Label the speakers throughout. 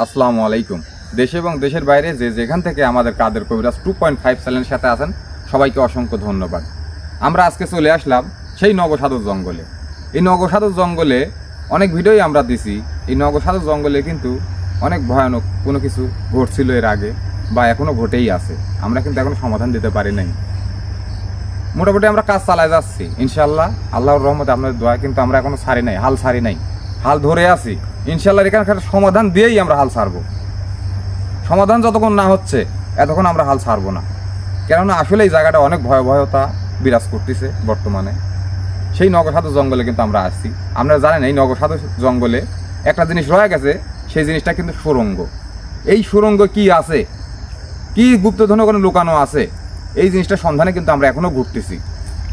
Speaker 1: আসসালামু আলাইকুম। দেশে এবং দেশের বাইরে যে যেখান থেকে আমাদের কাদের কবিরাজ 2.5 চ্যানেলের সাথে আছেন সবাইকে অসংখ্য ধন্যবাদ। আমরা আজকে চলে আসলাম সেই নগসাধুর জঙ্গলে। এই নগসাধুর জঙ্গলে অনেক ভিডিওই আমরা দিছি। এই নগসাধুর জঙ্গলে কিন্তু অনেক ভয়ানক কোনো কিছু ঘটছিল এর আগে বা এখনও ঘটেই আছে। আমরা কিন্তু এখনো সমাধান দিতে পারি নাই। মোটামুটি আমরা কাজ চালায় যাচ্ছি ইনশাল্লাহ, আল্লাহর রহমতে আপনাদের দোয়া। কিন্তু আমরা এখনো ছাড়ি নাই, হাল ছাড়ি নাই, হাল ধরে আছি ইনশাল্লাহ। এখানকার সমাধান দিয়েই আমরা হাল ছাড়বো। সমাধান যতক্ষণ না হচ্ছে এতক্ষণ আমরা হাল ছাড়বো না। কেননা আসলে এই জায়গাটা অনেক ভয়াবহতা বিরাজ করতেছে বর্তমানে। সেই নগসাধু জঙ্গলে কিন্তু আমরা আসছি। আপনারা জানেন এই নগসাধু জঙ্গলে একটা জিনিস রয়ে গেছে, সেই জিনিসটা কিন্তু সুরঙ্গ। এই সুরঙ্গ কি আছে, কি গুপ্তধন কোনো লুকানো আছে, এই জিনিসটার সন্ধানে কিন্তু আমরা এখনও ঘুরতেছি।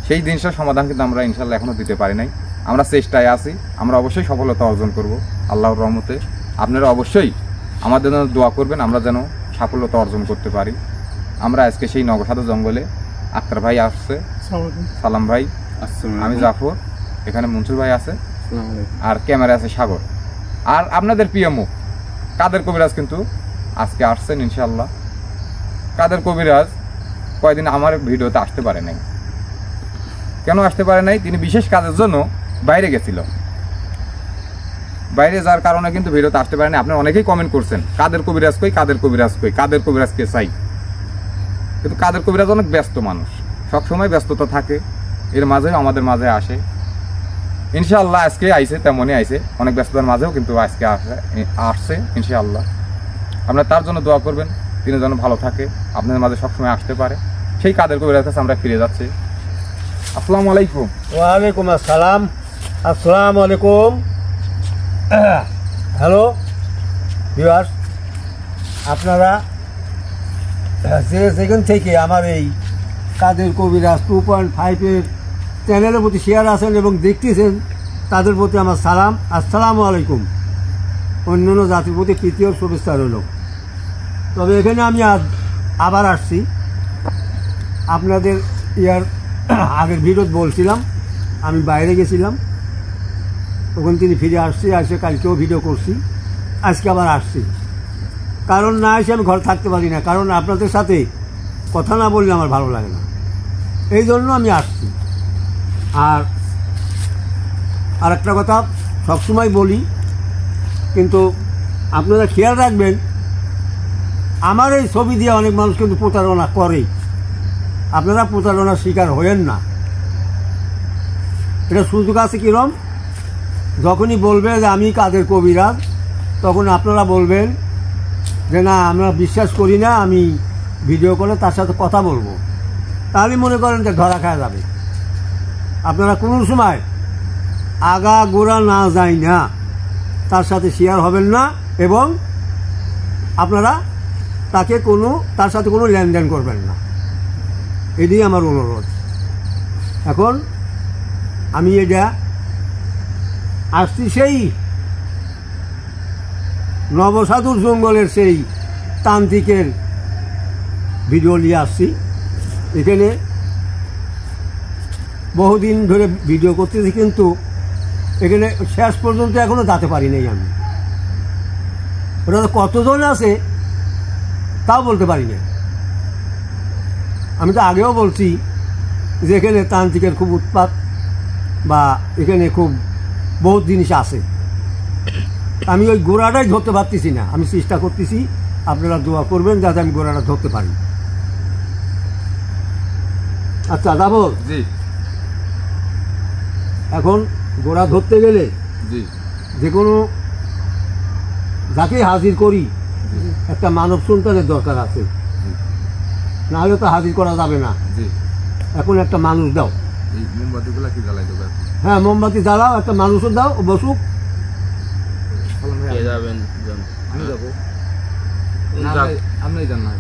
Speaker 1: সেই জিনিসটার সমাধান কিন্তু আমরা ইনশাল্লাহ এখনও দিতে পারি নাই। আমরা চেষ্টায় আছি, আমরা অবশ্যই সফলতা অর্জন করব আল্লাহর রহমতে। আপনারা অবশ্যই আমাদের জন্য দোয়া করবেন, আমরা যেন সাফল্যতা অর্জন করতে পারি। আমরা আজকে সেই নগসাধু জঙ্গলে, আক্তার ভাই আসছে, সালাম ভাই, আমি জাফর, এখানে মনসুর ভাই আছে, আর ক্যামেরা আছে সাগর, আর আপনাদের প্রিয় মুখ কাদের কবিরাজ কিন্তু আজকে আসছেন ইনশাল্লাহ। কাদের কবিরাজ কয়েকদিন আমার ভিডিওতে আসতে পারে নাই। কেন আসতে পারে নাই? তিনি বিশেষ কাজের জন্য বাইরে গেছিল। বাইরে যার কারণে কিন্তু ভিডিওতে আসতে পারে নাই। আপনারা অনেকেই কমেন্ট করছেন কাদের কবিরাজ কই, কাদের কবিরাজ কই, কাদের কবিরাজকে চাই। কিন্তু কাদের কবিরাজ অনেক ব্যস্ত মানুষ, সবসময় ব্যস্ততা থাকে, এর মাঝেও আমাদের মাঝে আসে ইনশাআল্লাহ। আজকে আইসে, তেমনই আইসে, অনেক ব্যস্ততার মাঝেও কিন্তু আজকে আসছে ইনশাআল্লাহ। আপনারা তার জন্য দোয়া করবেন, তিনি যেন ভালো থাকে, আপনাদের মাঝে সবসময় আসতে পারে। সেই কাদের কবিরাজ কাছে আমরা ফিরে যাচ্ছি। আসসালামু আলাইকুম।
Speaker 2: ওয়ালাইকুম আসসালাম। আসসালামু আলাইকুম। হ্যালো ভিউয়ার্স, আপনারা যেখান থেকে আমার এই কাদের কবিরাজ 2.5-এর চ্যানেলের প্রতি শেয়ার আছেন এবং দেখতেছেন, তাদের প্রতি আমার সালাম। আসসালামু আলাইকুম। অন্যান্য জাতির প্রতি তৃতীয় শুভেচ্ছা রইল। তবে এখানে আমি আবার আসছি। আপনাদের আগের ভিডিও বলছিলাম আমি বাইরে গেছিলাম, তখন তিনি ফিরে আসছি, আসে কালকেও ভিডিও করছি, আজকে আবার আসছি। কারণ না এসে আমি ঘর থাকতে পারি না, কারণ আপনাদের সাথে কথা না বললে আমার ভালো লাগে না, এই জন্য আমি আসছি। আর একটা কথা সবসময় বলি, কিন্তু আপনারা খেয়াল রাখবেন, আমার এই ছবি দিয়ে অনেক মানুষ কিন্তু প্রতারণা করে। আপনারা প্রতারণার শিকার হয়েন না। এটা সুযোগ আছে কিরম, যখনই বলবে যে আমি কাদের কবিরাজ, তখন আপনারা বলবেন যে না আমরা বিশ্বাস করি না, আমি ভিডিও করে তার সাথে কথা বলবো, তাহলে মনে করেন যে ধরা খাওয়া যাবে। আপনারা কোনো সময় আগা গোড়া না যায় না তার সাথে শেয়ার হবেন না, এবং আপনারা তার সাথে কোনো লেনদেন করবেন না, এটাই আমার অনুরোধ। এখন আমি এটা আসছি সেই নবসাধুর জঙ্গলের সেই তান্ত্রিকের ভিডিও নিয়ে আসছি। এখানে বহুদিন ধরে ভিডিও করতেছি, কিন্তু এখানে শেষ পর্যন্ত এখনো যেতে পারি নাই আমি। ওরা কতজন আছে তাও বলতে পারি না। আমি তো আগেও বলছি যে এখানে তান্ত্রিকের খুব উৎপাত, বা এখানে খুব বহুত জিনিস আছে। আমি ওই গোড়াটাই ধরতে পারতেছি না। আমি চেষ্টা করতেছি, আপনারা দোয়া করবেন যাতে আমি গোড়াটা ধরতে পারি। আচ্ছা যাবো
Speaker 1: জি।
Speaker 2: এখন গোড়া ধরতে গেলে যে কোনো যাকে হাজির করি একটা মানব সন্তানের দরকার আছে, নাহলে তো হাজির করা যাবে না। এখন একটা মানুষ দাও,
Speaker 1: মোমবাতিগুলো কি জ্বালাই দেবো?
Speaker 2: হ্যাঁ মোমবাতি জ্বালাও, একটা মানুষও দাও, বসুক।
Speaker 1: আমি যাবো, আপনি যান না।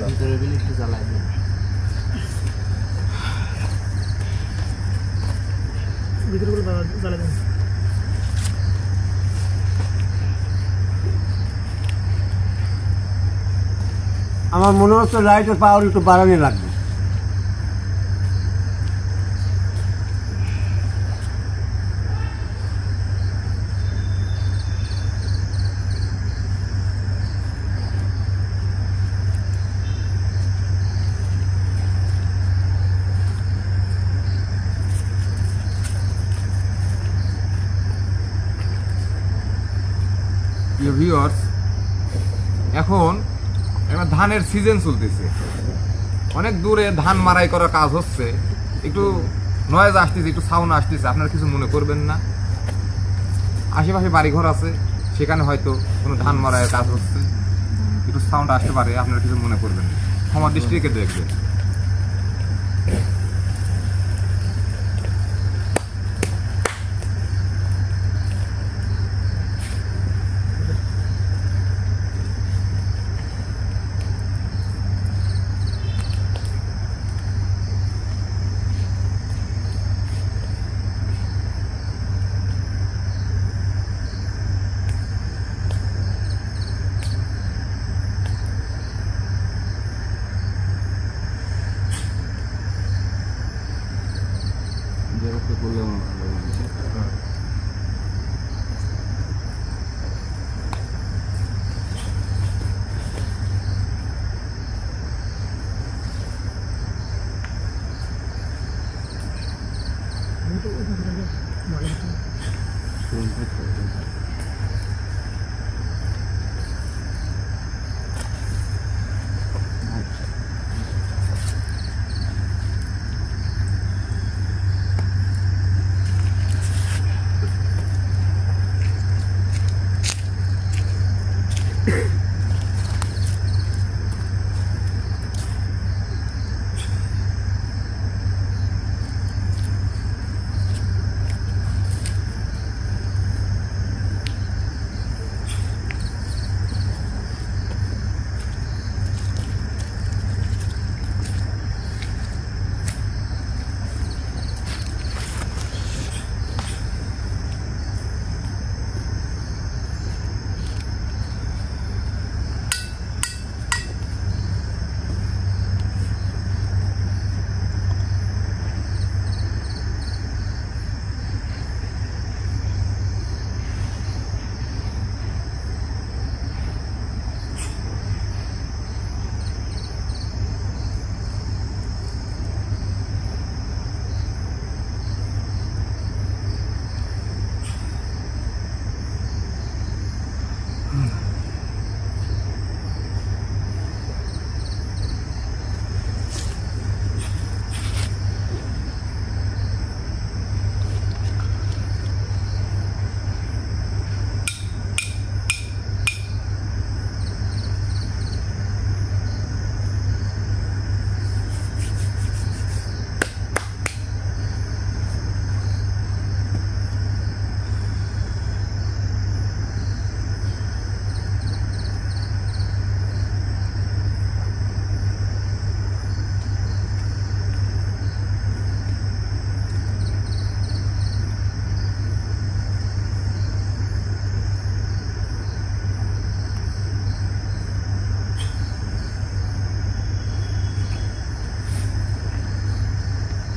Speaker 1: ভিতরে গেলে একটু জ্বালাই দেবে। ভিতরে জ্বালাই দেবে।
Speaker 2: আমার মনে হচ্ছে লাইটের পাওয়ার একটু বাড়ানো লাগবে।
Speaker 1: ভিউয়ার্স, এখন এবার ধানের সিজন চলতেছে, অনেক দূরে ধান মারাই করার কাজ হচ্ছে, একটু নয়েজ আসতেছে, একটু সাউন্ড আসতেছে, আপনারা কিছু মনে করবেন না। আশেপাশে বাড়িঘর আছে, সেখানে হয়তো কোনো ধান মারাইয়ের কাজ হচ্ছে, একটু সাউন্ড আসতে পারে, আপনারা কিছু মনে করবেন না, ক্ষমা দৃষ্টি রেখে দেখবেন।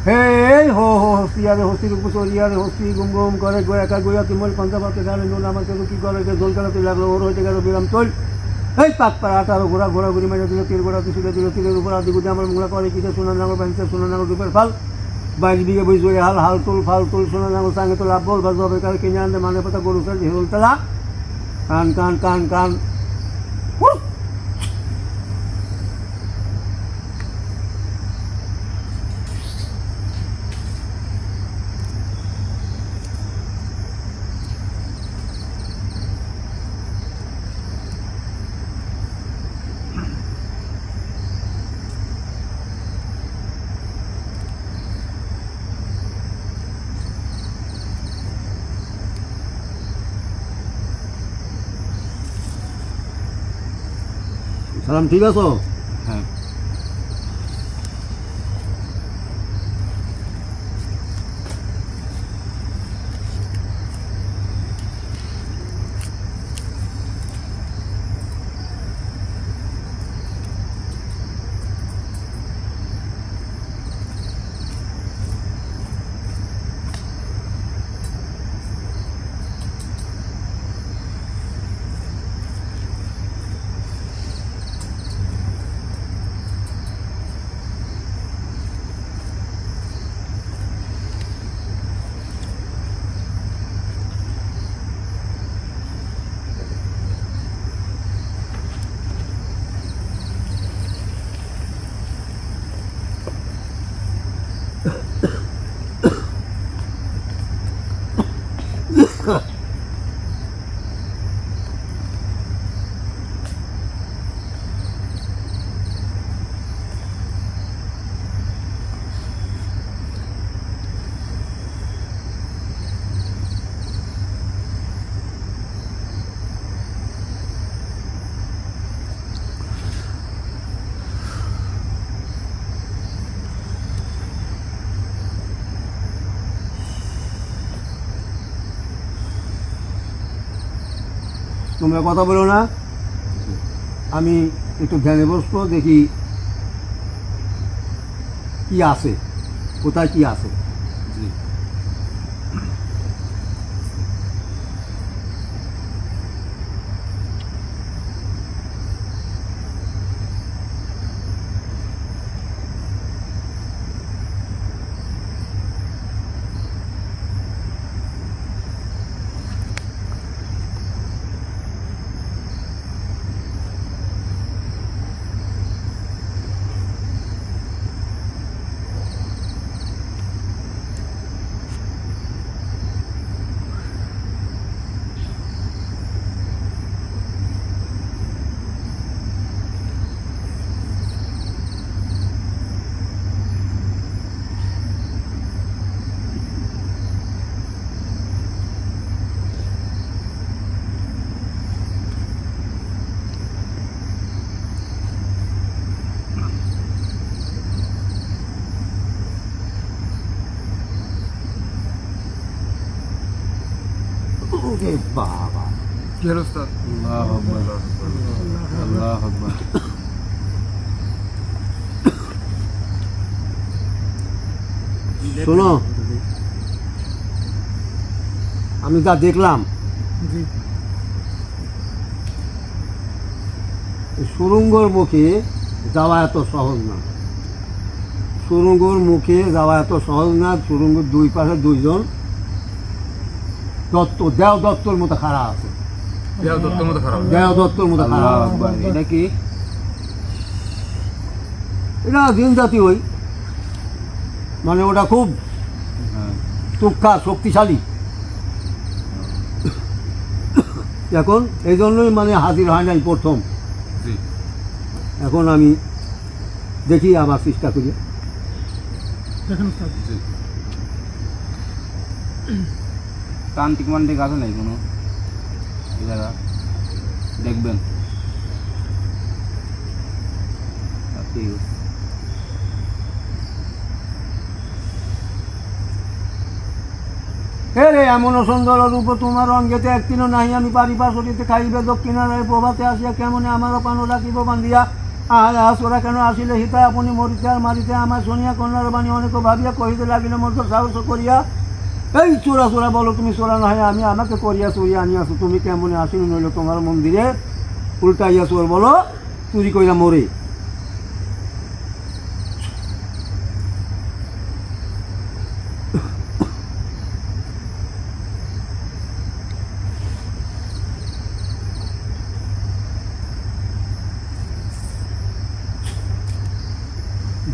Speaker 2: Hey ho ho hostia de hosti को सोरिया रे होस्ती गुम गुम करे गोया का गोया तिमल पंजा बाते गाले नो नामा के की करे के जोल करे लागलो और होते गलो बिराम तोल এই পাক পার 18 ঘোড়া ঘোড়া ঘুরি মাঝে দিল 3 ঘোড়া তুই দিল 3 উপর আদি গুদে আমার মুলা করে কি সোনা নাঙ্গল বানছে সোনা নাঙ্গল দুপের ফাল 22 বিঘে বই জোরে হাল হাল তুল ফাল তুল সোনা নাঙ্গল সঙ্গে তো লাভ বল বাজ হবে কাল কিনে আনতে মানে পতা গরু সর ঝেল তলা কান কান কান কান সালাম ঠিক আছো?
Speaker 1: হ্যাঁ।
Speaker 2: তোমরা কথা বলো না, আমি একটু ধ্যানে বসবো, দেখি কি আছে, কোথায় কি আছে। ওরে বাবা,
Speaker 3: আল্লাহু আকবার, আল্লাহু আকবার।
Speaker 2: শোনো, আমি যা দেখলাম, সুরঙ্গর মুখে যাওয়া এত সহজ না, সুরঙ্গর মুখে যাওয়া এত সহজ না। সুরঙ্গের দুই পাশে দুইজন দত্ত, দেও দত্তর মতো খাড়া আছে, দেও দত্তর মতো খাড়া।
Speaker 3: এটা কি?
Speaker 2: এটা দিন জাতি, ওই মানে ওটা খুব তুক্কা শক্তিশালী। এখন এই জন্যই মানে হাজির হয় নাই প্রথম। এখন আমি দেখি, আবার চেষ্টা করি।
Speaker 3: তান্ত্রিক মান্ত্রিক আছে নাই কোনো জায়গা? দেখবেন। ঠিক আছে।
Speaker 2: হে রে, এমন সুন্দর রূপ তোমার অঙ্গেতে একদিনও নাহি, আমি পারিবার সরিতে খাইবে দক্ষিণার প্রভাতে আসিয়া কেমনে আমার পানো রাখিব বান্ধিয়া। ওরা কেন আসিলে হিতা আপনি মরিতে আর মারিতে, আমার শুনিয়া কন্যার বাণী অনেক ভাবিয়া কহিতে লাগিলে মধ্যে সাহস করিয়া, এই চোরা চোরা বলো, তুমি চোরা নয়, আমি আমাকে করিয়া চুরিয়া আনিয়াছো, তুমি কেমনে আসিল নইলে তোমার মন্দিরে উল্টাইয়া চোর বলো, চুরি করিয়া মরে।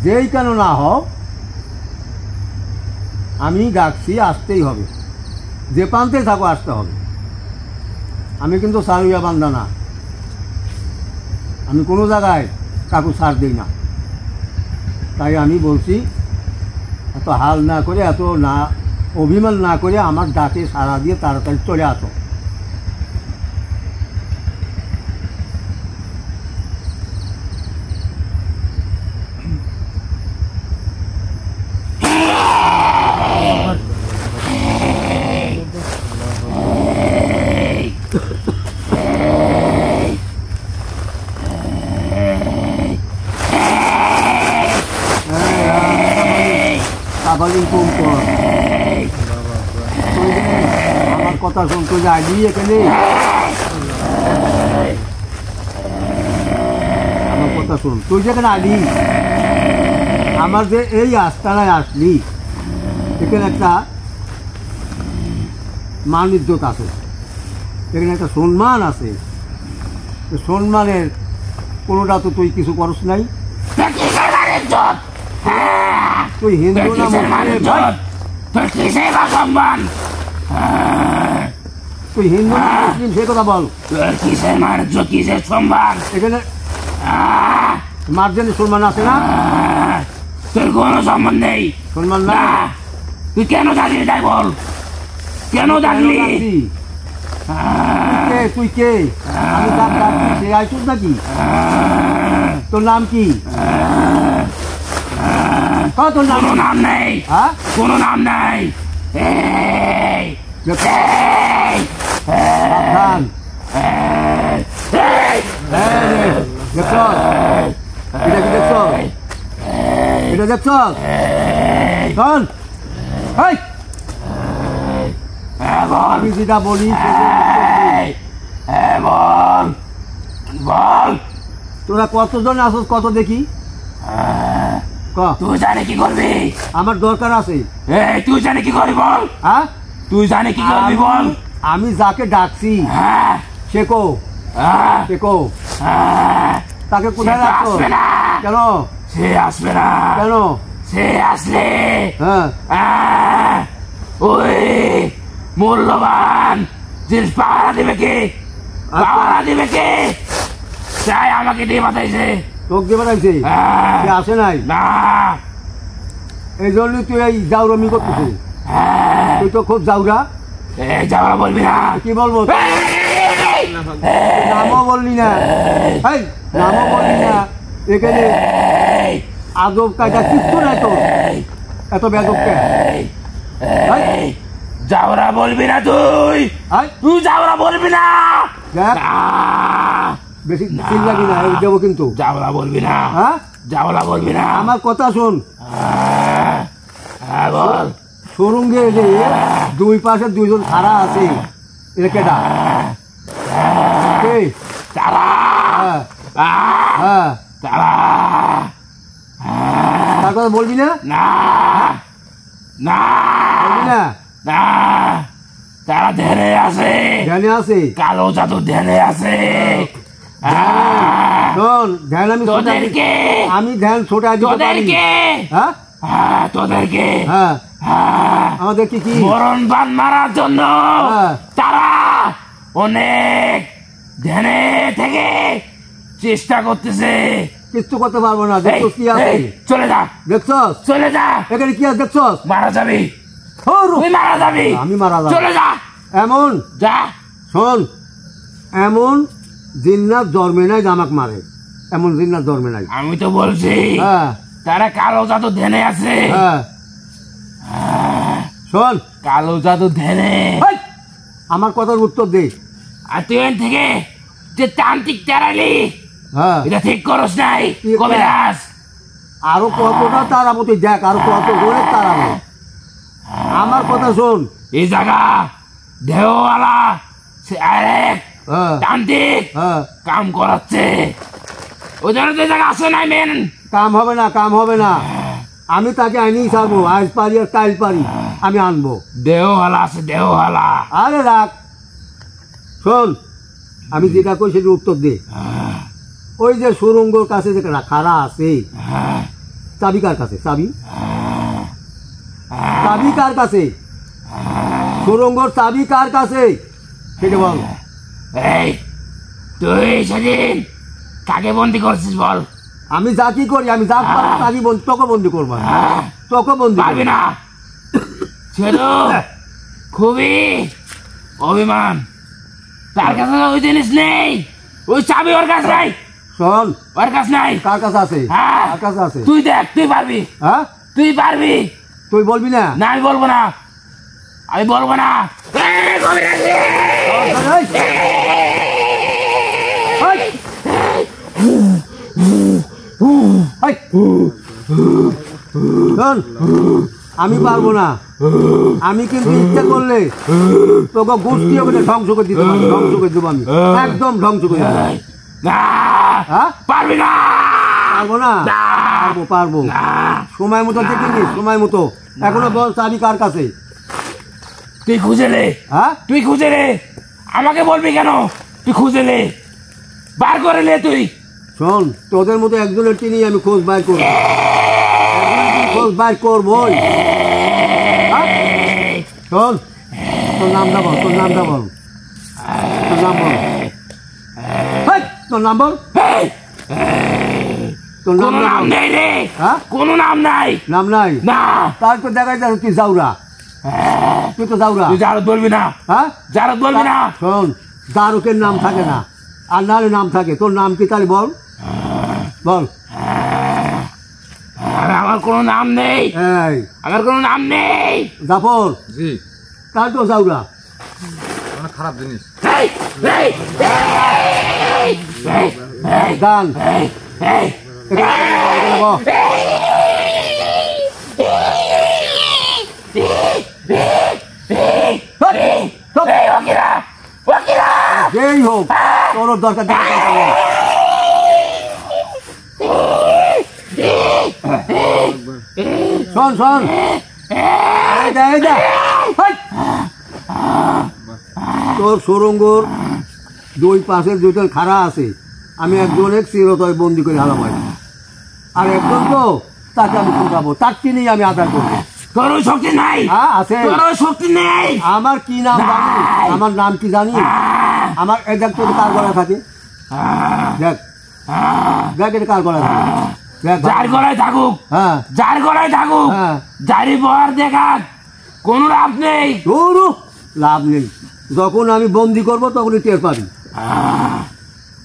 Speaker 2: যেই কেন না হও, আমি ডাকছি, আসতেই হবে, যে প্রান্তে থাকো আসতে হবে। আমি কিন্তু সারুয়া বান্ধা না, আমি কোনো জায়গায় কাকু ছাড় দিই না। তাই আমি বলছি, এত হাল না করে, এত না অভিমান না করে আমার ডাকে সাড়া দিয়ে তাড়াতাড়ি চলে আসো। আমার কথা শুনতে যায় এখানে, আমার কথা শুন, তুই যেখানে আলি, আমার যে এই আস্তানায় আসলি, এখানে একটা মান ইজ্জত আছে, এখানে একটা সম্মান আছে। সম্মানের কোনোটা তো তুই কিছু করস নাই। তুই হিন্দু না মুসলিম? তুই হিন্দু না মুসলিম সে কথা বল। এখানে মার্জেনের সম্মান আছে না?
Speaker 4: তোর কোনো সম্মান নেই।
Speaker 2: সম্মান না?
Speaker 4: তুই কেন ডাকলি তাই বল, কেন ডাকলি?
Speaker 2: তুই কে? আমি ডাকছি, সে আইসুস নাকি? তোর নাম কি? তোর নাম?
Speaker 4: কোনো নাম নেই।
Speaker 2: হ্যাঁ,
Speaker 4: কোনো নাম নেই।
Speaker 2: সাবধান, দেখছ এটা কি দেখছ এটা দেখছ শোন এই আমি যেটা বলি
Speaker 4: বল বল
Speaker 2: তোরা কতজন আসস কত দেখি ক
Speaker 4: তুই জানে কি করবি
Speaker 2: আমার দরকার আছে
Speaker 4: তুই জানে কি করবি বল
Speaker 2: হ্যাঁ
Speaker 4: তুই জানে কি করবি বল
Speaker 2: আমি যাকে ডাকছি
Speaker 4: হ্যাঁ
Speaker 2: সে কো সে কো তাকে কোথায়
Speaker 4: সে তো
Speaker 2: রাখছো
Speaker 4: আসবে না।
Speaker 2: কেন
Speaker 4: সে আসবে না
Speaker 2: কেন
Speaker 4: সে আসলে
Speaker 2: হ্যাঁ
Speaker 4: ওই মূল্যবান জিনিস পাহারা দিবে কে পাহারা দিবে কে চাই আমাকে দিয়ে বাতাইছে
Speaker 2: তোকে দিয়ে বেড়াইছে সে আসে নাই
Speaker 4: না
Speaker 2: এই জন্য তুই এই জাউরমি করতেছিস তুই তো খুব জাউরা
Speaker 4: যাওয়া বলবি না
Speaker 2: কি বলবো নামও বললি না এই নামও বললি না এখানে আদব কায়দা কিচ্ছু নাই তোর এত বেদবকে
Speaker 4: যাওরা বলবি না তুই তুই যাওরা বলবি না
Speaker 2: দেখ বেশি চিল্লাবি না এই দেবো কিন্তু
Speaker 4: যাওরা বলবি না
Speaker 2: হ্যাঁ
Speaker 4: যাওরা বলবি না
Speaker 2: আমার কথা শোন
Speaker 4: হ্যাঁ বল
Speaker 2: সুরঙ্গে যে দুই পাশে দুইজন খাড়া আছে এটা কেটা কে?
Speaker 4: তারা
Speaker 2: হ্যাঁ হ্যাঁ
Speaker 4: তারা
Speaker 2: তার কথা বলবি না
Speaker 4: না না
Speaker 2: বলবি না
Speaker 4: না তারা ধ্যানে আছে
Speaker 2: ধ্যানে আছে
Speaker 4: কালো জাদু ধ্যানে আছে
Speaker 2: শোন ধ্যান আমি
Speaker 4: তোদেরকে
Speaker 2: আমি ধ্যান ছোটা দিতে পারি
Speaker 4: তোদেরকে
Speaker 2: হ্যাঁ
Speaker 4: তোদেরকে
Speaker 2: হ্যাঁ আমাদের কি কি
Speaker 4: মরণ বান মারার জন্য
Speaker 2: হ্যাঁ।
Speaker 4: তারা অনেক ধ্যানে থেকে চেষ্টা করতেছে
Speaker 2: কিচ্ছু করতে পারবো না দেখছস কি আছে
Speaker 4: এই, চলে যা
Speaker 2: দেখছস
Speaker 4: চলে যা
Speaker 2: এখানে কি আছে দেখছস
Speaker 4: মারা যাবি তুই মারা যাবি
Speaker 2: আমি মারা যাবো।
Speaker 4: চলে যা
Speaker 2: এমন
Speaker 4: যা
Speaker 2: শোন এমন জিন্নাত জন্মে নাই জামাক মারে এমন জিন্নাত জন্মে নাই
Speaker 4: আমি তো বলছি
Speaker 2: হ্যাঁ
Speaker 4: তারা কালো জাদু ধ্যানে আছে
Speaker 2: হ্যাঁ শোন
Speaker 4: কালো জাদু ধ্যানে
Speaker 2: এই, আমার কথার উত্তর দে
Speaker 4: আর তুই এখান থেকে যে তান্ত্রিক তেরালি
Speaker 2: হ্যাঁ
Speaker 4: এটা ঠিক করস নাই
Speaker 2: কি
Speaker 4: কবিরাজ
Speaker 2: আরো কতটা তারাবো তুই দেখ আরো কত করে তারাবো আমার কথা শোন
Speaker 4: এই জায়গা দেহওয়ালা সে আরেক
Speaker 2: হ্যাঁ
Speaker 4: তান্ত্রিক
Speaker 2: হ্যাঁ
Speaker 4: কাম করাচ্ছে ওই জন্য তো এই জায়গা আসে নাই মেন
Speaker 2: কাম হবে না কাম হবে না আমি তাকে আনিই ছাড়বো আজ পারি আর কাল পারি আমি আনবো
Speaker 4: দেহওয়ালা আছে দেহওয়ালা
Speaker 2: আরে রাখ শোন আমি যেটা কই সেটা উত্তর দে ওই যে সুরঙ্গর কাছে যে খাড়া আছে চাবি কার কাছে চাবি চাবি কার কাছে সুরঙ্গর চাবি কার কাছে সেটা বল
Speaker 4: এই তুই সেদিন কাকে বন্দি করছিস বল
Speaker 2: আমি যা কি করি আমি যা পারি তাকে তোকে বন্দি করবো আমি। তোকে বন্দি করবো।
Speaker 4: পারবি না সে তো খুবই অভিমান তার কাছে তো ওই জিনিস নেই ওই চাবি ওর কাছে নাই
Speaker 2: শোন
Speaker 4: ওর কাছে নাই
Speaker 2: কার কাছে আছে
Speaker 4: হ্যাঁ।
Speaker 2: কার কাছে আছে
Speaker 4: তুই দেখ তুই পারবি
Speaker 2: হ্যাঁ
Speaker 4: তুই পারবি
Speaker 2: তুই বলবি না
Speaker 4: না আমি বলবো না আমি বলবো না এই, কবিরাজ রে!
Speaker 2: এই! এই! শোন, আমি পারবো না আমি কিন্তু ইচ্ছা করলে তোকে গোষ্ঠী ওখানে ধ্বংস করে দিতে পারি ধ্বংস করে দেবো আমি একদম ধ্বংস করে দেবো
Speaker 4: না
Speaker 2: হ্যাঁ
Speaker 4: পারবি না
Speaker 2: পারবো না পারবো পারবো সময় মতো দেখে নি সময় মতো এখনো বল চাবি কার কাছে
Speaker 4: তুই খুঁজে নে
Speaker 2: হ্যাঁ
Speaker 4: তুই খুঁজে নে আমাকে বলবি কেন তুই খুঁজে নে বার করে নে তুই
Speaker 2: শোন তোদের মতো একজনের টিনি আমি খোঁজ বাইর করবো খোঁজ বাইর করবোই হ্যাঁ? শোন তোর নামটা বল তোর নামটা বল তোর নাম বল হেই, তোর নাম বল
Speaker 4: এই,
Speaker 2: তোর নাম
Speaker 4: কোনো নাম
Speaker 2: বল
Speaker 4: নেই রে
Speaker 2: হ্যাঁ
Speaker 4: কোনো নাম নাই
Speaker 2: নাম নাই
Speaker 4: না
Speaker 2: তার তো দেখাই যাচ্ছে তুই যাওরা তুই তো যাওরা
Speaker 4: তুই জারদ বলবি না
Speaker 2: হ্যাঁ
Speaker 4: জারদ বলবি না
Speaker 2: শোন দারুকের নাম থাকে না আর নাহলে নাম থাকে তোর নাম কি তাহলে বল বল
Speaker 4: আমার কোনো নাম নেই
Speaker 2: এই
Speaker 4: আমার কোনো নাম নেই
Speaker 2: জাফর
Speaker 1: জি
Speaker 2: তার তো যাওরা
Speaker 1: মানে খারাপ জিনিস।
Speaker 4: এই, এই, এই, এই,
Speaker 2: গান
Speaker 4: এই, এই,
Speaker 2: এখানে বস। চুপ।
Speaker 4: এই, ওকিরা, ওকিরা।
Speaker 2: যেই হোক তোর দরকার নেই, দরকার নেই। শোন শোন এই দে, এই দে। হাই। তোর সুরঙ্গর দুই পাশের দুইজন খাড়া আছে, আমি একজনের চিরতয় বন্দি করে হারাম হয়, আর একজন তো তাকে আমি ফুটাবো, তার কিনেই আমি আদায় করবো।
Speaker 4: তোর ওই শক্তি নাই,
Speaker 2: হ্যাঁ আছে।
Speaker 4: তোর ওই শক্তি নেই।
Speaker 2: আমার কি নাম জানি? আমার নাম কি জানি? আমার এই দেখ তোর কার গলা থাকে, দেখ দেখ এটা কার গলা থাকে, দেখ
Speaker 4: যার গলায় থাকুক,
Speaker 2: হ্যাঁ
Speaker 4: যার গলায় থাকুক,
Speaker 2: হ্যাঁ।
Speaker 4: যারই বহার দেখাক, কোনো লাভ নেই।
Speaker 2: তোর লাভ নেই। যখন আমি বন্দি করবো তখনই টের পাবি।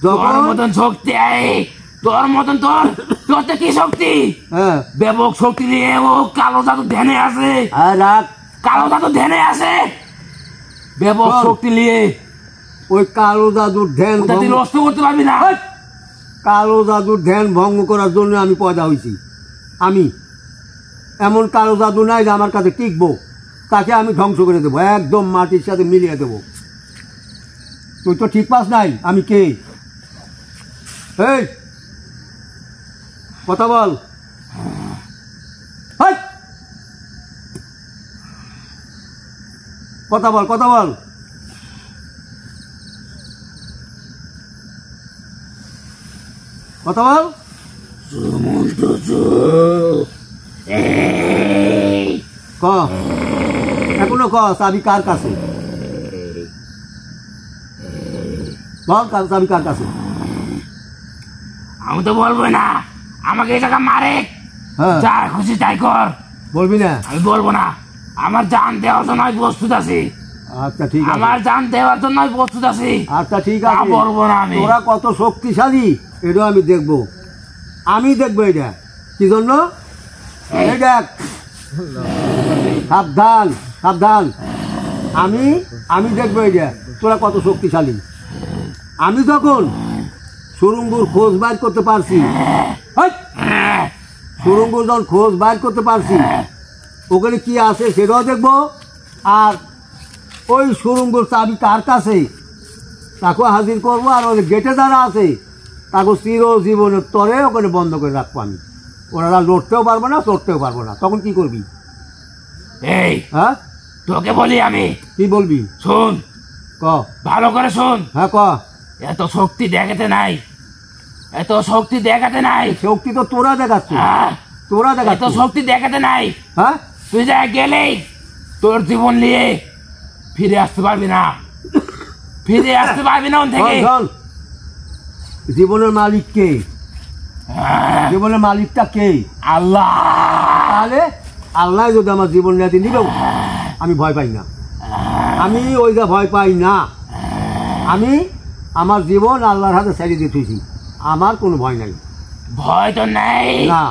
Speaker 4: তোর
Speaker 2: যখন
Speaker 4: মতন শক্তি, তোর মতন তোর তোর তো কি শক্তি?
Speaker 2: হ্যাঁ
Speaker 4: ব্যাপক শক্তি নিয়ে ও কালো জাদু ধ্যানে আছে,
Speaker 2: আর রাখ
Speaker 4: কালো জাদু ধ্যানে আছে, ব্যাপক
Speaker 2: চল।
Speaker 4: শক্তি নিয়ে
Speaker 2: ওই কালো জাদুর ধ্যান
Speaker 4: ওটা তুই
Speaker 2: ভঙ্গ-
Speaker 4: নষ্ট করতে পারবি না।
Speaker 2: কালো জাদুর ধ্যান ভঙ্গ করার জন্য আমি পয়দা হয়েছি। আমি এমন কালো জাদু নাই যে আমার কাছে টিকবো, তাকে আমি ধ্বংস করে দেবো, একদম মাটির সাথে মিলিয়ে দেবো। তুই তো ঠিক পাস নাই আমি কে? এই কথা বল। হেই! কথা বল, কথা বল। কথা বল। ক এখনো ক চাবি কার কাছে? বল চাবি কার কাছে?
Speaker 4: আমি তো বলবো না, আমাকে এই জায়গা মারে,
Speaker 2: হ্যাঁ
Speaker 4: যা খুশি তাই কর,
Speaker 2: বলবি না?
Speaker 4: আমি বলবো না। আমার জান দেওয়ার জন্য আমি প্রস্তুত আছি,
Speaker 2: আচ্ছা ঠিক আছে,
Speaker 4: আমার জান দেওয়ার জন্য আমি প্রস্তুত আছি।
Speaker 2: আচ্ছা ঠিক
Speaker 4: তা
Speaker 2: আছে।
Speaker 4: বলবো না আমি।
Speaker 2: তোরা কত শক্তিশালী এটাও আমি দেখবো, আমি দেখবো এটা কি জন্য। এই দেখ, সাবধান সাবধান, আমি আমি দেখবো এটা তোরা কত শক্তিশালী। আমি যখন সুরঙ্গুর খোঁজ বাইর করতে পারছি, হেই! সুরঙ্গুর যখন খোঁজ বাইর করতে পারছি, ওখানে কি আছে সেটাও দেখবো, আর ওই সুরঙ্গুর চাবি কার কাছে তাকেও হাজির করবো, আর ওই গেটে যারা আছে তাকে চিরজীবনের তরে ওখানে বন্ধ করে রাখবো আমি। ওরা লড়তেও পারবো না, চড়তেও পারবো না। তখন কি করবি?
Speaker 4: এই
Speaker 2: হ্যাঁ
Speaker 4: তোকে বলি আমি,
Speaker 2: কি বলবি?
Speaker 4: শোন
Speaker 2: ক।
Speaker 4: ভালো করে শোন।
Speaker 2: হ্যাঁ ক।
Speaker 4: এত শক্তি দেখাতে নাই, এত শক্তি দেখাতে নাই।
Speaker 2: শক্তি তো তোরা দেখাচ্ছ,
Speaker 4: হ্যাঁ,
Speaker 2: তোরা
Speaker 4: এত
Speaker 2: দেখাচ্ছ।
Speaker 4: শক্তি দেখাতে নাই।
Speaker 2: হ্যাঁ
Speaker 4: তুই যা গেলেই তোর জীবন নিয়ে ফিরে আসতে পারবি না, ফিরে আসতে পারবি না ওন থেকে।
Speaker 2: শোন, শোন। জীবনের মালিক কে?
Speaker 4: হ্যাঁ,
Speaker 2: জীবনের মালিকটা কে?
Speaker 4: আল্লাহ।
Speaker 2: তাহলে আল্লাহ যদি আমার জীবন নিয়ে নিবেও আমি ভয় পাই না, আমি ওই যা ভয় পাই না। আমি আমার জীবন আল্লাহর হাতে ছেড়ে দিয়ে থুইছি, আমার কোনো ভয় নাই।
Speaker 4: ভয় তো নাই,
Speaker 2: না।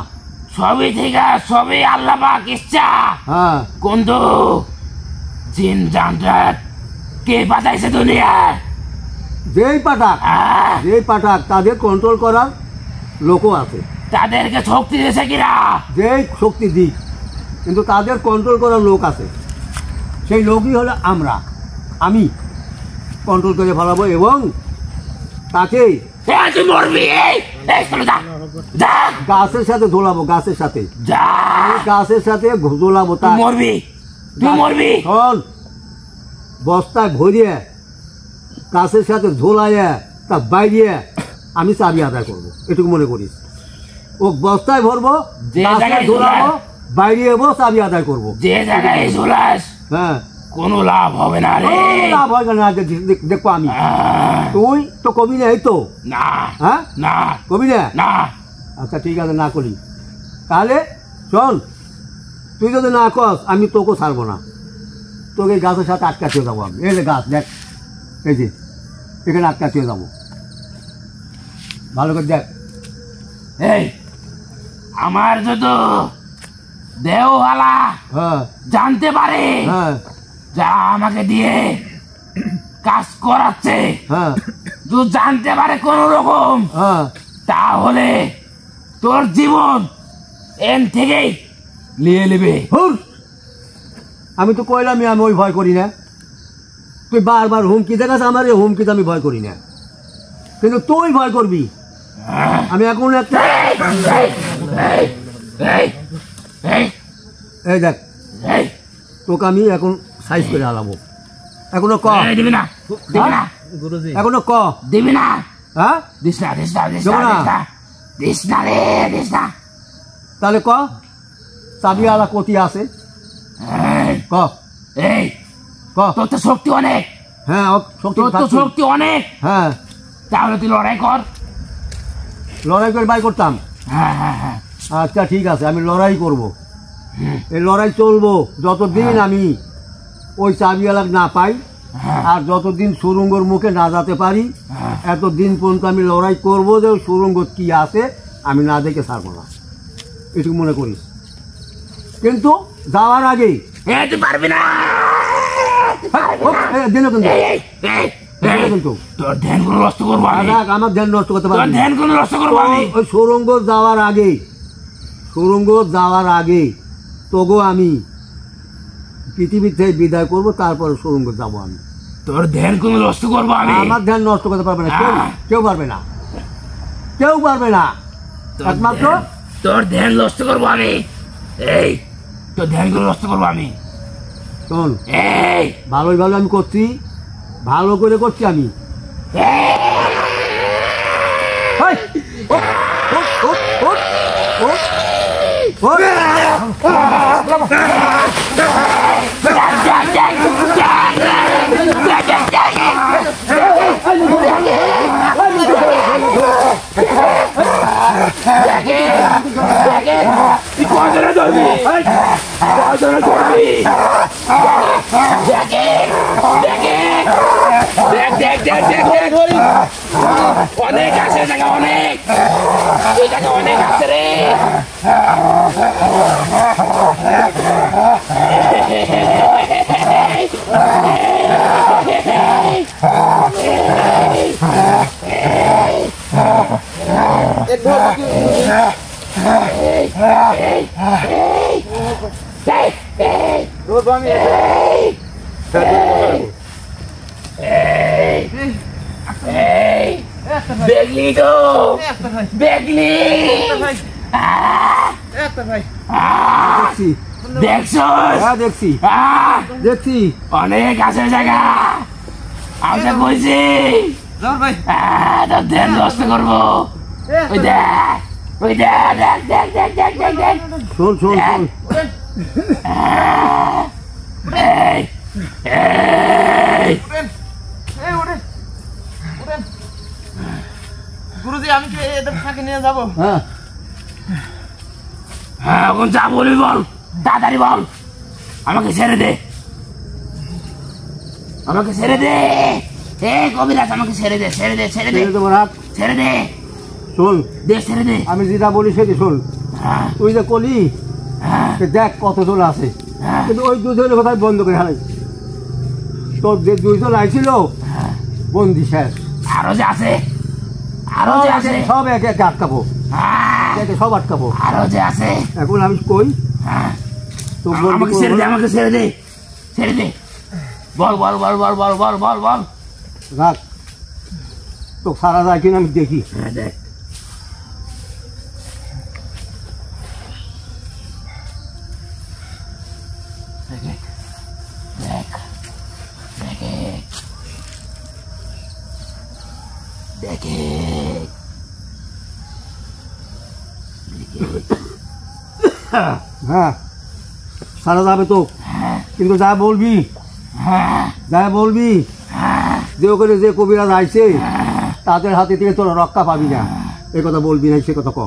Speaker 4: সবই ঠিক আছে, সবই আল্লাহ পাক ইচ্ছা।
Speaker 2: হ্যাঁ
Speaker 4: কিন্তু জিন জানরাত কে পাঠাইছে দুনিয়ায়?
Speaker 2: যেই পাঠাক, যেই পাঠাক তাদের কন্ট্রোল করার লোকও আছে।
Speaker 4: তাদেরকে শক্তি দিয়েছে কিনা?
Speaker 2: যেই শক্তি দিক, কিন্তু তাদের কন্ট্রোল করার লোক আছে, সেই লোকই হলো আমরা। আমি কন্ট্রোল করে ফেলাবো এবং তাকে
Speaker 4: তুই মরবি। এই চলে যা, যা,
Speaker 2: গাছের সাথে ঝোলাবো, গাছের সাথে
Speaker 4: যা।
Speaker 2: গাছের সাথে ঝোলাবো।
Speaker 4: তুই মরবি, তুই মরবি।
Speaker 2: শোন, বস্তায় ভরিয়ে গাছের সাথে ঝোলাইয়া তা বাইরিয়ে আমি চাবি আদায় করবো, এটুকু মনে করিস। ও বস্তায় ভরবো,
Speaker 4: যে
Speaker 2: গাছে
Speaker 4: জায়গায়
Speaker 2: ঝোলাবো,
Speaker 4: ঝোলায়।
Speaker 2: বাইরে যাবো, চাবি আদায় করবো।
Speaker 4: যে জায়গায় ঝুলাস
Speaker 2: হ্যাঁ
Speaker 4: কোনো লাভ হবে না রে।
Speaker 2: লাভ হয় না, দেখবো আমি। তুই তো কবি না, এই তো।
Speaker 4: না
Speaker 2: হ্যাঁ
Speaker 4: না
Speaker 2: কবি না?
Speaker 4: না,
Speaker 2: আচ্ছা ঠিক আছে, না করি। তাহলে শোন, তুই যদি না কস আমি তোকে ছাড়বো না, তোকে এই গাছের সাথে আটকাতে যাবো আমি। এই যে গাছ দেখ, এই যে এখানে আটকাতে যাবো, ভালো করে দেখ।
Speaker 4: এই আমার যদি দেওয়ালা
Speaker 2: হ্যাঁ
Speaker 4: জানতে পারে
Speaker 2: হ্যাঁ
Speaker 4: যা আমাকে দিয়ে কাজ করাচ্ছে
Speaker 2: হ্যাঁ
Speaker 4: তুই জানতে পারে কোন রকম
Speaker 2: হ্যাঁ
Speaker 4: তাহলে তোর জীবন এন থেকেই নিয়ে নেবে।
Speaker 2: হুর! আমি তো কইলামই আমি ওই ভয় করি না। তুই বারবার হুমকি দেখাস, আমার এই হুমকিতে আমি ভয় করি না, কিন্তু তুই ভয় করবি। আমি এখন একটা এই দেখ তোকে আমি এখন সাইজ করে আলাবো। এখনো ক
Speaker 4: দিবি না দিবি না
Speaker 2: এখনো ক
Speaker 4: দিবি না
Speaker 2: হ্যাঁ
Speaker 4: দিস না দিস না দিস
Speaker 2: দেবো
Speaker 4: না
Speaker 2: না।
Speaker 4: দিস না রে দিস না।
Speaker 2: তাহলে ক চাবি আলা কতি আছে ক
Speaker 4: এই
Speaker 2: ক
Speaker 4: তোর তো শক্তি অনেক,
Speaker 2: হ্যাঁ শক্তি
Speaker 4: তোর তো
Speaker 2: থাকবে।
Speaker 4: শক্তি অনেক,
Speaker 2: হ্যাঁ
Speaker 4: তাহলে তুই লড়াই কর।
Speaker 2: লড়াই করে বাই করতাম।
Speaker 4: হ্যাঁ হ্যাঁ হ্যাঁ
Speaker 2: আচ্ছা ঠিক আছে, আমি লড়াই করব। এই লড়াই চলবো যতদিন আমি ওই চাবিওয়ালা না পাই আর যতদিন সুরঙ্গর মুখে না যেতে পারি এতদিন পর্যন্ত আমি লড়াই করব যে ওই সুরঙ্গ কি আছে আমি না দেখে ছাড়বো না, এটুকু মনে করিস। কিন্তু যাওয়ার আগেই
Speaker 4: তুই পারবি না।
Speaker 2: দিনে কিন্তু
Speaker 4: এই, এই, এই, এই,
Speaker 2: কিন্তু
Speaker 4: তোর ধ্যান গুলো নষ্ট করবো আমি,
Speaker 2: দেখ আমার ধ্যান নষ্ট করতে
Speaker 4: তোর
Speaker 2: পারবি না।
Speaker 4: ধ্যান গুলো নষ্ট করবো আমি।
Speaker 2: ওই সুরঙ্গ যাওয়ার আগে তবু আমি পৃথিবী থেকে বিদায় করবো, তারপরে সুরঙ্গ যাবো আমি।
Speaker 4: তোর ধ্যান গুলো নষ্ট করবো আমি।
Speaker 2: আমার ধ্যান নষ্ট করতে পারবে না কেউ, কেউ পারবে না, কেউ পারবে না।
Speaker 4: তোর
Speaker 2: একমাত্র
Speaker 4: ধ্যান- তোর ধ্যান নষ্ট করবো আমি। এই তোর ধ্যান গুলো নষ্ট করবো আমি।
Speaker 2: শোন,
Speaker 4: এই
Speaker 2: ভালোই ভালো আমি করছি, ভালো করে করছি আমি। হেই, ওঠ, ওঠ, ওঠ, ওঠ, ওঠ, ওঠ।
Speaker 4: তুই কজনে ধরবি, কজনে ধরবি, দেখ দেখ দেখ দেখ দেখ, অনেক আছে জায়গা, অনেক এই জায়গা অনেক আছে রে। দেখলি তো, দেখলি
Speaker 2: দেখছি,
Speaker 4: দেখছো,
Speaker 2: হ্যাঁ দেখছি, দেখছি।
Speaker 4: অনেক আছে জায়গা। আমি তো বলছি তোর ধ্যান নষ্ট করবো। ওই দেখ, ওই দেখ দেখ দেখ দেখ দেখ দেখ দেখ।
Speaker 2: শোন শোন শোন,
Speaker 4: এই এই
Speaker 5: গুরুজি আমি কি এদের ফাঁকে নিয়ে যাবো?
Speaker 2: হ্যাঁ
Speaker 4: হ্যাঁ এখন যা বলবি বল, তাড়াতাড়ি বল। আমাকে ছেড়ে দে, আমাকে ছেড়ে দে। কবিরাজ আমাকে ছেড়ে দে, ছেড়ে দে, ছেড়ে দে,
Speaker 2: ছেড়ে দেবো রাখ।
Speaker 4: ছেড়ে দে,
Speaker 2: শোন,
Speaker 4: দে ছেড়ে দে।
Speaker 2: আমি যেটা বলি সেটা শোন। তুই যে কলি দেখ কতজন আছে, কিন্তু ওই দুজনের কথা বন্ধ করে হারাই। তোর যে দুইজন আইছিল বন্দি শেষ,
Speaker 4: আরো যে আছে, আরো যে আছে,
Speaker 2: সব একে একে আটকাবো, একে সব আটকাবো।
Speaker 4: আরো যে আছে।
Speaker 2: এখন আমি কই তো
Speaker 4: আমাকে ছেড়ে দে, আমাকে ছেড়ে দে, ছেড়ে দে। বল বল বল বল বল বল বল বল।
Speaker 2: রাখ, তো সারা যায় কিনা আমি দেখি।
Speaker 4: হ্যাঁ দেখ, দেখ দেখ দেখ দেখ।
Speaker 2: হ্যাঁ সারা যাবে তো, কিন্তু যা বলবি, যা বলবি যে ওখানে যে কবিরাজ আইছে তাদের হাতে থেকে তোরা রক্ষা পাবি না, এ কথা বলবি না, সে কথা ক।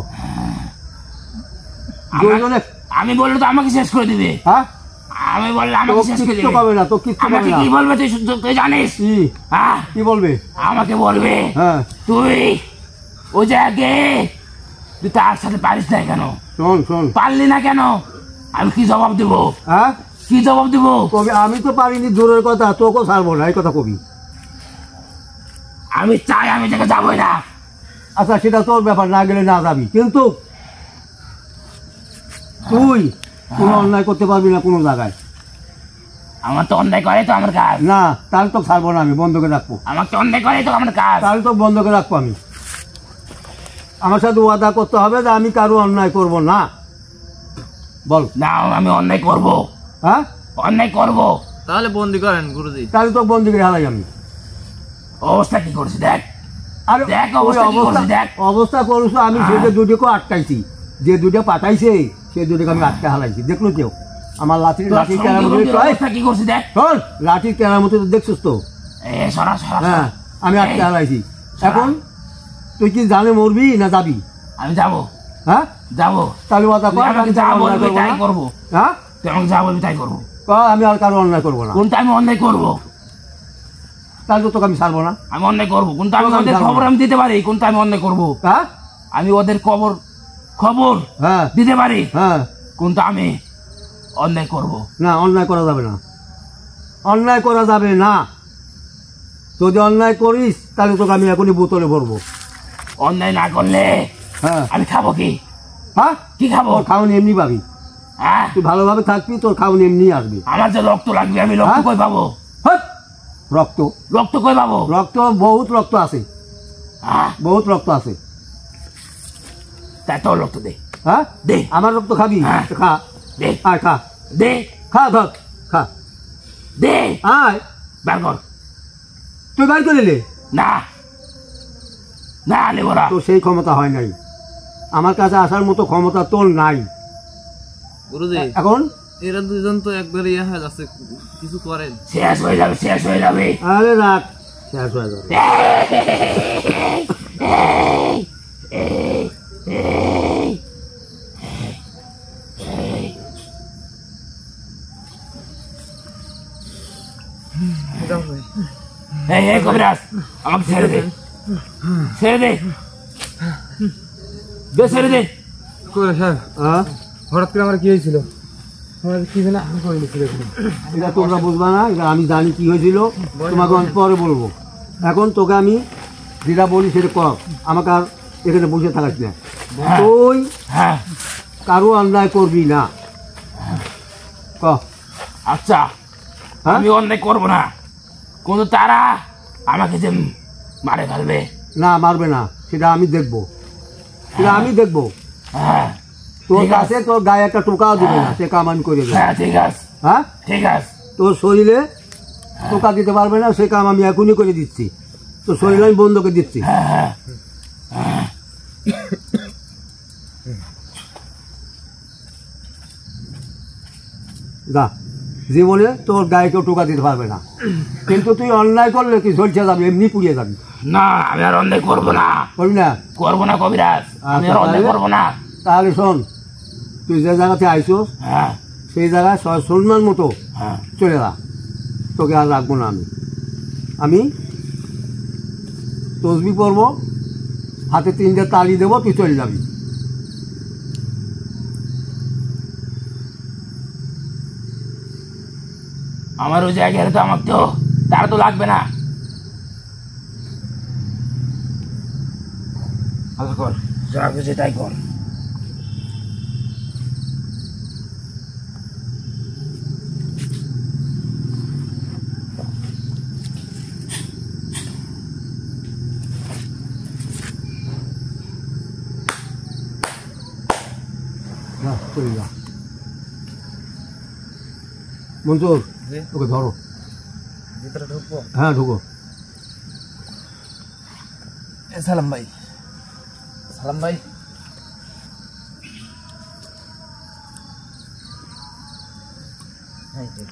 Speaker 2: দুইজনে
Speaker 4: আমি বললে তো আমাকে শেষ করে দিবে।
Speaker 2: হ্যাঁ
Speaker 4: আমি বললে
Speaker 2: তো
Speaker 4: আমাকে শেষ করে
Speaker 2: কিচ্ছু
Speaker 4: দিবে।
Speaker 2: পাবে না, তো কিচ্ছু পাবে
Speaker 4: আমাকে
Speaker 2: না।
Speaker 4: কি বলবে তুই, তুই জানিস?
Speaker 2: কি
Speaker 4: হ্যাঁ
Speaker 2: কি বলবে?
Speaker 4: আমাকে বলবে
Speaker 2: হ্যাঁ
Speaker 4: তুই ও জায়গায় তুই তার সাথে পারিস না কেন,
Speaker 2: শোন শোন,
Speaker 4: পারলি না কেন? আমি কি জবাব দেবো,
Speaker 2: হ্যাঁ
Speaker 4: কি জবাব দেবো?
Speaker 2: কবি আমি তো পারিনি দূরের কথা, তোকেও ছাড়বো না, এই কথা কবি।
Speaker 4: আমি চাই আমি তোকে যাবই না।
Speaker 2: আচ্ছা সেটা তোর ব্যাপার, না গেলে না যাবি, কিন্তু তুই কোনো অন্যায় করতে পারবি না কোনো জায়গায়।
Speaker 4: আমার তো অন্যায় করে তো আমার কাজ।
Speaker 2: না তাহলে তো ছাড়বো না, আমি বন্ধ করে রাখবো।
Speaker 4: আমার তো অন্যায় করে তো আমার কাজ।
Speaker 2: তাহলে তো বন্ধ করে রাখবো আমি। আমার সাথে ওয়াদা করতে হবে যে আমি কারো অন্যায় করব না। বল।
Speaker 4: না আমি অন্যায় করব,
Speaker 2: হ্যাঁ
Speaker 4: অন্যায় করব।
Speaker 5: তাহলে বন্দি করেন গুরুজি।
Speaker 2: তাহলে তো বন্দি করে হালাই আমি।
Speaker 4: অবস্থা কি করছি দেখ,
Speaker 2: আরে
Speaker 4: দেখ
Speaker 2: ওই
Speaker 4: অবস্থা কি করছি দেখ।
Speaker 2: অবস্থা করছো, আমি
Speaker 4: হ্যাঁ।
Speaker 2: সেটা দুটোকে আটকাইছি, যে দুটো পাঠাইছে সেই দুটোকে আমি আটকে হালাইছি। দেখলো কেউ আমার লাঠির
Speaker 4: তোর
Speaker 2: লাঠির
Speaker 4: সঙ্গে
Speaker 2: কেরামতি
Speaker 4: বন্ধুর অবস্থা কি করছি দেখ।
Speaker 2: শোন, লাঠির কেরামতি তো দেখছিস তো।
Speaker 4: এ সরা সরা সরা।
Speaker 2: হ্যাঁ আমি আটকে
Speaker 4: এই,
Speaker 2: হালাইছি। এখন তুই কি জানে মরবি না যাবি?
Speaker 4: আমি যাবো
Speaker 2: হ্যাঁ
Speaker 4: যাবো।
Speaker 2: তাহলে ওয়াদা
Speaker 4: তুই
Speaker 2: কর,
Speaker 4: আমাকে
Speaker 2: আমি
Speaker 4: যা
Speaker 2: কারো অন্যায়
Speaker 4: বলবি
Speaker 2: করবো
Speaker 4: তাই
Speaker 2: না।
Speaker 4: করবো।
Speaker 2: হ্যাঁ
Speaker 4: তুই আমাকে যা বলবি তাই করবো।
Speaker 2: আমি আর কারো অন্যায় করবো না।
Speaker 4: কোনটা আমি অন্যায় করবো,
Speaker 2: তাহলে তো তোকে আমি ছাড়বো না।
Speaker 4: আমি অন্যায় করবো। কোনটা আমি
Speaker 2: তোকে আমি
Speaker 4: ওদের
Speaker 2: ছাড়বো
Speaker 4: খবর
Speaker 2: না।
Speaker 4: আমি দিতে পারি, কোনটা আমি অন্যায় করবো।
Speaker 2: হ্যাঁ
Speaker 4: আমি ওদের খবর
Speaker 2: হ্যাঁ
Speaker 4: দিতে পারি,
Speaker 2: হ্যাঁ
Speaker 4: কোনটা আমি অন্যায় করবো।
Speaker 2: না অন্যায় করা যাবে না, অন্যায় করা যাবে না। যদি অন্যায় করিস তাহলে তোকে আমি এখনই বোতলে ভরবো।
Speaker 4: অন্যায় না করলে
Speaker 2: হ্যাঁ
Speaker 4: আমি খাবো কি,
Speaker 2: হ্যাঁ
Speaker 4: কি খাবো?
Speaker 2: তোর খাওন এমনি পাবি,
Speaker 4: হ্যাঁ
Speaker 2: তুই ভালোভাবে থাকবি, তোর খাওন এমনি আসবে।
Speaker 4: আমার যে রক্ত লাগবে আমি রক্ত
Speaker 2: হ্যাঁ?
Speaker 4: কই পাবো?
Speaker 2: হ্যাঁ, রক্ত
Speaker 4: রক্ত কই পাবো?
Speaker 2: রক্ত বহুত রক্ত আছে,
Speaker 4: হ্যাঁ
Speaker 2: বহুত রক্ত আছে।
Speaker 4: তাই তোর রক্ত দে,
Speaker 2: হ্যাঁ
Speaker 4: দে
Speaker 2: আমার রক্ত খাবি?
Speaker 4: হ্যাঁ।
Speaker 2: খা,
Speaker 4: দে
Speaker 2: আয় খা,
Speaker 4: দে
Speaker 2: খা ধর, খা,
Speaker 4: দে,
Speaker 2: আয়।
Speaker 4: বার কর।
Speaker 2: তুই বাড়ি করে নিলে
Speaker 4: না না নেব না।
Speaker 2: তোর সেই ক্ষমতা হয় নাই, আমার কাছে আসার মতো ক্ষমতা তোর নাই।
Speaker 5: গুরুজি
Speaker 2: এখন
Speaker 5: এরা দুজন তো একবার ইয়ে হয়ে যাচ্ছে, কিছু করেন।
Speaker 4: শেষ হয়ে যাবে, শেষ হয়ে যাবে।
Speaker 2: আরে রাখ, শেষ হয়ে যাবে।
Speaker 4: এই এই কবিরাজ আমাকে ছেড়ে দে, ছেড়ে দে, দে ছেড়ে দে।
Speaker 1: কবিরাজ সাহেব,
Speaker 2: হ্যাঁ
Speaker 1: হঠাৎ করে আমার কি হয়েছিল? আমার কি জানি আমি করে নিয়েছিল।
Speaker 2: এটা তোমরা বুঝবা না, এটা আমি জানি কি হয়েছিল, তোমাকে আমি পরে বলবো। এখন তোকে আমি যেটা বলি সেটা কর, আমাকে আর এখানে বসে থাকাস না। তুই
Speaker 4: হ্যাঁ
Speaker 2: কারো অন্যায় করবি না। ক
Speaker 4: আচ্ছা
Speaker 2: হ্যাঁ?
Speaker 4: আমি অন্যায় করবো না, কিন্তু তারা আমাকে যে মারে ফেলবে।
Speaker 2: না মারবে না, সেটা আমি দেখবো, সেটা আমি দেখবো।
Speaker 4: হ্যাঁ
Speaker 2: তোর
Speaker 4: ঠিক
Speaker 2: কাছে তোর গায়ে একটা টোকাও দিবে না, সে কাম আমি করে দেবো।
Speaker 4: হ্যাঁ ঠিক আছে,
Speaker 2: হ্যাঁ
Speaker 4: ঠিক আছে।
Speaker 2: তোর শরীরে টোকা দিতে পারবে না, সে কাম আমি এখনই করে দিচ্ছি। তোর শরীরে আমি বন্ধ করে দিচ্ছি। যা, জীবনে তোর গায়ে কেউ টোকা দিতে পারবে না, কিন্তু তুই অন্যায় করলে তুই ঝলছে যাবি, এমনি পুড়িয়ে যাবি।
Speaker 4: না আমি আর অন্যায় করবো না,
Speaker 2: করবি না?
Speaker 4: করবো না কবিরাজ, আমি আর
Speaker 2: আচ্ছা,
Speaker 4: অন্যায়
Speaker 2: তাহলে?
Speaker 4: করবো না।
Speaker 2: তাহলে শোন, তুই যে জায়গাতে আইসোস
Speaker 4: হ্যাঁ
Speaker 2: সেই জায়গায় সম্মান মতো
Speaker 4: হ্যাঁ
Speaker 2: চলে যা, তোকে আর রাখবো না। আমি তসবি পরবো, হাতে 3টে তালি দেবো, তুই চলে যাবি।
Speaker 4: আমার ওই জায়গায় তো আমার তো তার তো লাগবে না। আচ্ছা কর, যা খুশি তাই কর।
Speaker 2: যা, চলে যা। মঞ্জুর,
Speaker 5: জি।
Speaker 2: ওকে ধরো।
Speaker 5: ভিতরে ঢুকবো?
Speaker 2: হ্যাঁ ঢুকো।
Speaker 5: সালাম ভাই, সালাম ভাই।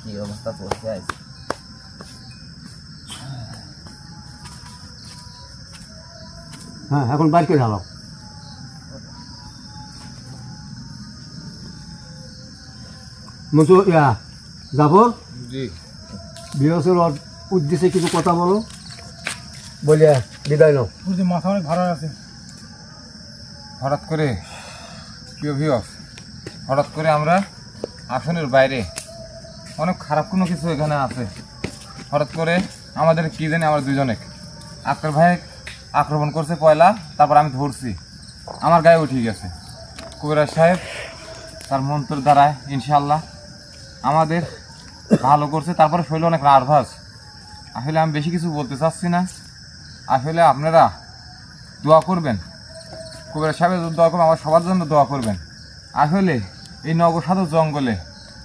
Speaker 5: কি অবস্থা পড়ছে আজ।
Speaker 2: হ্যাঁ এখন বাইর করে ঢালাও। মঞ্জুর, জাফর,
Speaker 1: জি
Speaker 2: বৃহস্পতির উদ্দেশ্যে কিছু কথা বলো, বলিয়া বিদায় নাও।
Speaker 6: মাথা অনেক ভাড়া আছে।
Speaker 1: হঠাৎ করে প্রিয় ভিউয়ার্স, হঠাৎ করে আমরা আসনের বাইরে অনেক খারাপ কোনো কিছু এখানে আছে। হঠাৎ করে আমাদের কি জানি আমরা দুজনে আক্তার ভাই আক্রমণ করছে পয়লা, তারপর আমি ধরছি, আমার গায়ে উঠে গেছে। কবিরাজ সাহেব তার মন্ত্রের দ্বারায় ইনশাল্লাহ আমাদের ভালো করছে। তারপরে শরীর অনেক নার্ভাস। আসলে আমি বেশি কিছু বলতে চাচ্ছি না। আসলে আপনারা দোয়া করবেন, কবিরাজ সাহেবের দোয়া করবেন, আমার সবার জন্য দোয়া করবেন। আসলে এই নগরসাধু জঙ্গলে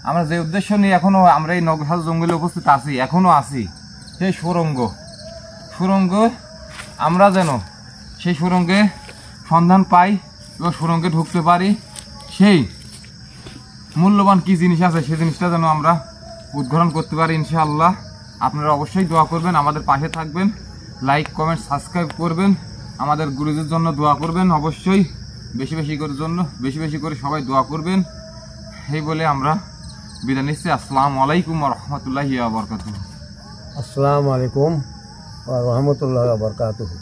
Speaker 1: আমরা যে উদ্দেশ্য নিয়ে এখনও আমরা এই নগরসাধু জঙ্গলে উপস্থিত আছি, এখনও আছি, সেই সুরঙ্গ আমরা যেন সেই সুরঙ্গে সন্ধান পাই এবং সুরঙ্গে ঢুকতে পারি। সেই মূল্যবান কী জিনিস আছে সেই জিনিসটা যেন আমরা উদ্ঘাটন করতে পারি ইনশাআল্লাহ। আপনারা অবশ্যই দোয়া করবেন, আমাদের পাশে থাকবেন, লাইক কমেন্ট সাবস্ক্রাইব করবেন, আমাদের গুরুদের জন্য দোয়া করবেন অবশ্যই, বেশি বেশি করে সবাই দোয়া করবেন। এই বলে আমরা বিদায় নিচ্ছি। আসসালামু আলাইকুম ওয়া রাহমাতুল্লাহি ওয়া বারাকাতুহু।
Speaker 2: আসসালামু আলাইকুম ওয়া রাহমাতুল্লাহি ওয়া বারাকাতুহু।